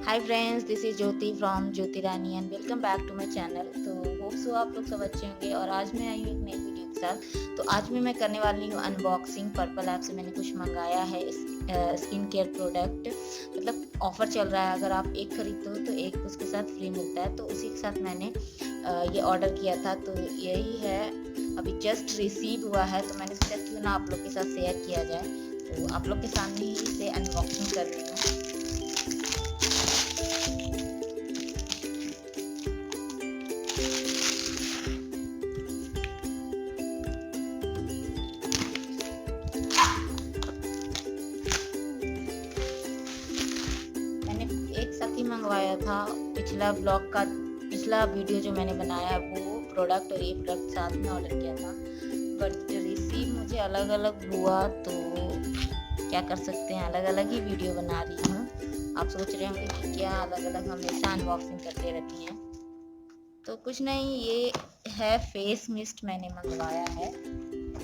Hi friends, this is Jyoti from Jyoti Rani and welcome back to my channel. तो hope so आप लोग सब अच्छे होंगे और आज मैं आई हूँ एक नई वीडियो के साथ। तो आज मैं करने वाली हूँ अनबॉक्सिंग। पर्पल ऐप से मैंने कुछ मंगाया है स्किन केयर प्रोडक्ट। मतलब ऑफर चल रहा है, अगर आप एक खरीदते हो तो एक उसके साथ फ्री मिलता है। तो उसी के साथ मैंने ये ऑर्डर किया था। तो यही है, अभी जस्ट रिसीव हुआ है। तो मैंने सोचा क्यों ना आप लोग के साथ शेयर किया जाए। तो आप लोग के सामने ही इसे अनबॉक्सिंग कर रही हूँ। मैंने एक साथ ही मंगवाया था। पिछला वीडियो जो मैंने बनाया वो प्रोडक्ट और ये प्रोडक्ट साथ में ऑर्डर किया था, बट रिसीव मुझे अलग अलग हुआ। तो क्या कर सकते हैं, अलग अलग ही वीडियो बना रही हूँ। आप सोच रहे होंगे कि क्या अलग अलग हमेशा अनबॉक्सिंग करते रहती हैं। तो कुछ नहीं, ये है फेस मिस्ट मैंने मंगवाया है।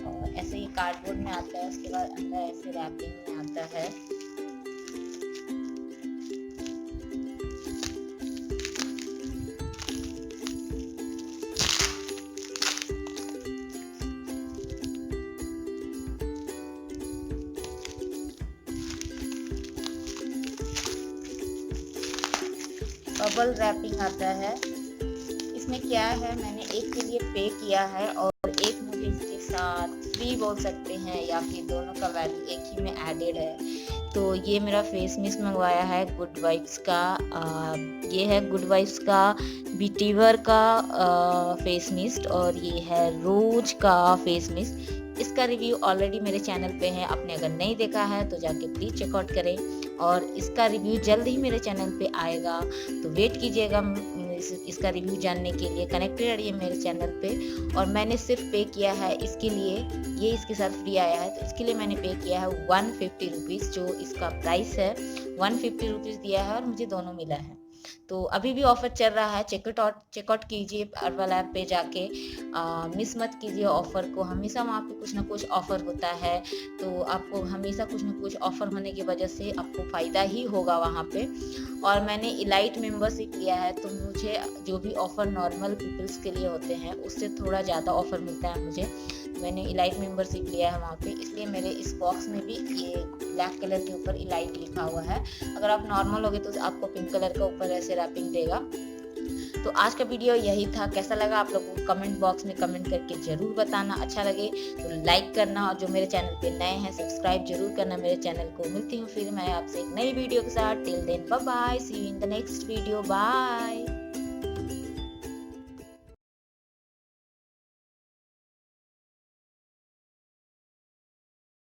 और ऐसे ही कार्डबोर्ड में आता है, उसके बाद अंदर ऐसे रैपिंग में आता है। बबल रैपिंग आता है। इसमें क्या है, मैंने एक के लिए पे किया है और एक मुझे इसके साथ फ्री बोल सकते हैं, या फिर दोनों का वैल्यू एक ही में एडेड है। तो ये मेरा फेस मिस्ट मंगवाया है गुड वाइब्स का। ये है गुड वाइब्स का बिटीवर का फेस मिस्ट, और ये है रोज का फेस मिस्ट। इसका रिव्यू ऑलरेडी मेरे चैनल पे है, आपने अगर नहीं देखा है तो जाके प्लीज़ चेकआउट करें। और इसका रिव्यू जल्द ही मेरे चैनल पे आएगा, तो वेट कीजिएगा इसका रिव्यू जानने के लिए। कनेक्टेड रहिए मेरे चैनल पे। और मैंने सिर्फ पे किया है इसके लिए, ये इसके साथ फ्री आया है तो इसके लिए मैंने पे किया है 150 रुपीज़। जो इसका प्राइस है 150 रुपीज़ दिया है और मुझे दोनों मिला है। तो अभी भी ऑफर चल रहा है, चेकआउट कीजिए पर्पल ऐप पे जाके। मिस मत कीजिए ऑफर को, हमेशा वहाँ पे कुछ ना कुछ ऑफर होता है। तो आपको हमेशा कुछ ना कुछ ऑफर होने की वजह से आपको फ़ायदा ही होगा वहाँ पे। और मैंने इलाइट मेंबरशिप लिया है, तो मुझे जो भी ऑफर नॉर्मल पीपल्स के लिए होते हैं उससे थोड़ा ज़्यादा ऑफर मिलता है मुझे। मैंने इलाइट मेंबरशिप लिया है वहाँ पे, इसलिए मेरे इस बॉक्स में भी ये ब्लैक कलर के ऊपर इलाइट लिखा हुआ है। अगर आप नॉर्मल होगे तो आपको पिंक कलर का ऊपर ऐसे रैपिंग देगा। तो आज का वीडियो यही था। कैसा लगा आप लोगों को कमेंट बॉक्स में कमेंट करके जरूर बताना। अच्छा लगे तो लाइक करना, और जो मेरे चैनल पे नए हैं सब्सक्राइब जरूर करना मेरे चैनल को। मिलती हूँ फिर मैं आपसे एक नई वीडियो के साथ। Till then bye bye, see you in the next video, bye.